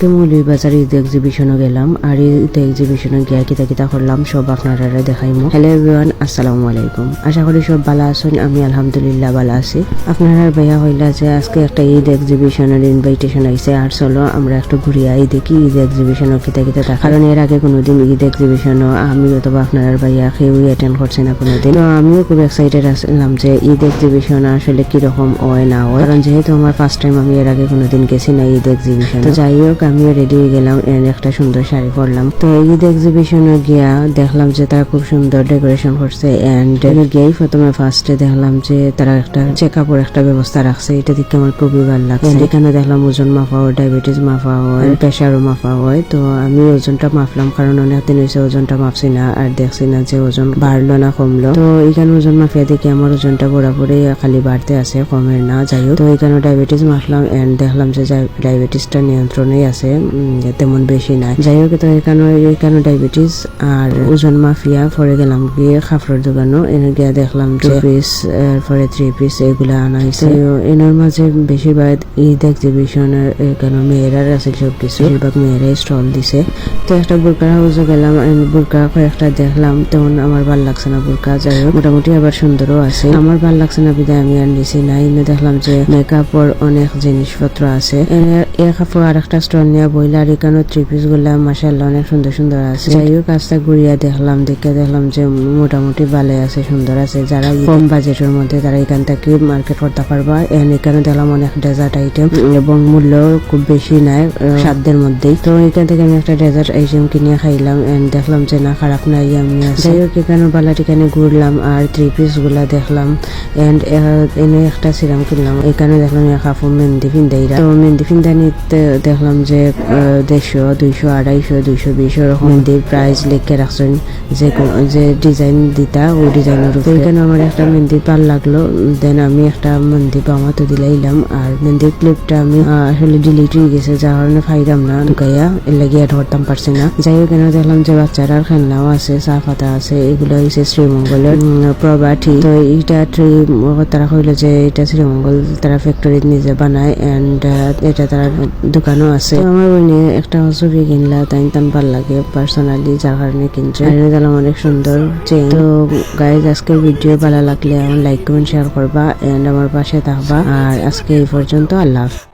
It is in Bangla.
আজকে মৌলভীবাজার ঈদ এক্সিবিশনে গেলাম আর ঈদ এক্সিবিশনে গিয়া কিতা কিতা করলাম সব আপনারা দেখাইমু। হ্যালো এভরিওয়ান, আসসালামু আলাইকুম। আশা করি সব ভালো আছেন। আমি আলহামদুলিল্লাহ ভালো আছি। আপনারা ভাইয়া হইলা যে আজকে একটা ঈদ এক্সিবিশনের ইনভাইটেশন আইছে আর চলো আমরা একটু ঘুরিয়ে আই দেখি ঈদ এক্সিবিশনের কিতা কিতা দেখা। কারণ এর আগে কোনোদিন ঈদ এক্সিবিশনও আমি অথবা আপনারা ভাইয়া কেউই অ্যাটেন্ড করছে না কোনোদিন। তো আমিও খুব এক্সাইটেড আসলাম যে ঈদ এক্সিবিশন আসলে কিরকম হয় না হয়, কারণ যেহেতু আমার ফার্স্ট টাইম, আমি এর আগে কোনোদিন গেছি না ঈদ এক্সিবিশন। তো যাই হোক আমিও রেডি হয়ে গেলাম, একটা সুন্দর শাড়ি পরলাম। তো ঈদ এক্সিবিশনে গিয়া দেখলাম যে তারা খুব সুন্দর ডেকোরেশন করছে এন্ড গিয়েই প্রথমে ফার্স্টে দেখলাম যে তারা একটা চেকআপের একটা ব্যবস্থা রাখছে। এটা দেখে আমার খুবই ভালো লাগছে। এখানে দেখলাম ওজন মাপা হয়, ডায়াবেটিস মাপা হয়, প্রেশারও মাপা হয়। তো আমি ওজনটা মাপলাম, কারণ অনেকদিন হয়েছে ওজনটা মাপছি না আর দেখছি না যে ওজন বাড়লো না কমলো। তো এখানে ওজন মাফিয়া দেখি আমার ওজনটা বরাবরই খালি বাড়তে আছে, কমের না। যাই হোক, তো এখানে ডায়াবেটিস মাপলাম এন্ড দেখলাম যে ডায়াবেটিসটা নিয়ন্ত্রণে আছে, তেমন বেশি নাই। যাই হোক, তো এখানে ডায়াবেটিস আর ওজন মাফিয়া পরে গেলাম গিয়ে কাপড়ের দোকানও এনে গিয়ে দেখলাম যে পিস এরপরে 3 পিস এগুলা আনা হয়েছে। এনার মাঝে বেশিরভাগ ঈদ এক্সিবিশনের এখানে মেয়েরার আছে সবকিছু, বেশিরভাগ মেয়েরাই স্টল দিছে। তো একটা বোরকার হাউসে গেলাম, বোরকা কয়েকটা দেখলাম, তেমন আমার ভাল লাগছে না বোরকা। যাই হোক, মোটামুটি আবার সুন্দরও আছে। আমার ভাল লাগছে না বিদায় আমি আর নিছি না। এনে দেখলাম যে মেকআপের অনেক জিনিসপত্র আছে। এর কাপড় আর একটা স্টল নিয়ে বইলা আর এখানে 3 পিস গুলা মাশাআল্লাহ অনেক সুন্দর সুন্দর আছে। যাই হোক, কাজটা ঘুরিয়া দেখলাম যে মোটামুটি ভালো আছে, সুন্দর আছে। যারা কম বাজেটের মধ্যে তারা এখান থেকে মার্কেট করতে পারবা। এখানে দেখলাম অনেক ডেজার্ট আইটেম এবং মূল্য খুব বেশি নাই, সাধ্যের মধ্যেই। তো এখান থেকে আমি একটা ডেজার্ট আইটেম কিনে খাইলাম এন্ড দেখলাম যে না, খারাপ নাই, আমি আছে। যাই হোক, এখানে বালাটিখানে ঘুরলাম আর 3 পিস গুলা দেখলাম এন্ড এনে একটা সিরাম কিনলাম। এখানে দেখলাম কাপড় মেহেন্দি ফিন্দাইরা। তো মেহেন্দি ফিন্দানিতে দেখলাম যে 150, 200, 250, 220 এরকম মেহেন্দির প্রাইস লিখে রাখছেন, যে ডিজাইন দিতা ওই ডিজাইনের উপর। এখানে আমার একটা মেহেন্দি ভাল লাগলো, দেন আমি একটা মেহেন্দি বামাতে দিলাইলাম। আর মেহেন্দির ক্লিপটা আমি আসলে ডিলিট হয়ে গেছে, যার কারণে ফাইলাম না, ঢুকাইয়া এর লাগিয়ে ধরতাম পারছি না। যাই হোক, এখানে দেখলাম যে বাচ্চারার খেলনাও আছে, চা পাতা আছে। এগুলো হচ্ছে শ্রীমঙ্গলের প্রবাটি। তো এইটা তারা কইলো যে এটা শ্রীমঙ্গল তারা ফ্যাক্টরি নিজে বানায় এন্ড এটা তার দোকানও আছে। তো আমার বোনে একটা ছবি কিনলা, তাই ভাল লাগে পার্সোনালি, যার কারণে কিনছে। দেখলাম অনেক সুন্দর চেইন। তো গাইজ, আজকের ভিডিও ভালো লাগলে আমার লাইক কমেন্ট শেয়ার করবা এন্ড আমার পাশে থাকবা। আর আজকে এই পর্যন্ত, আল্লাহ হাফেজ।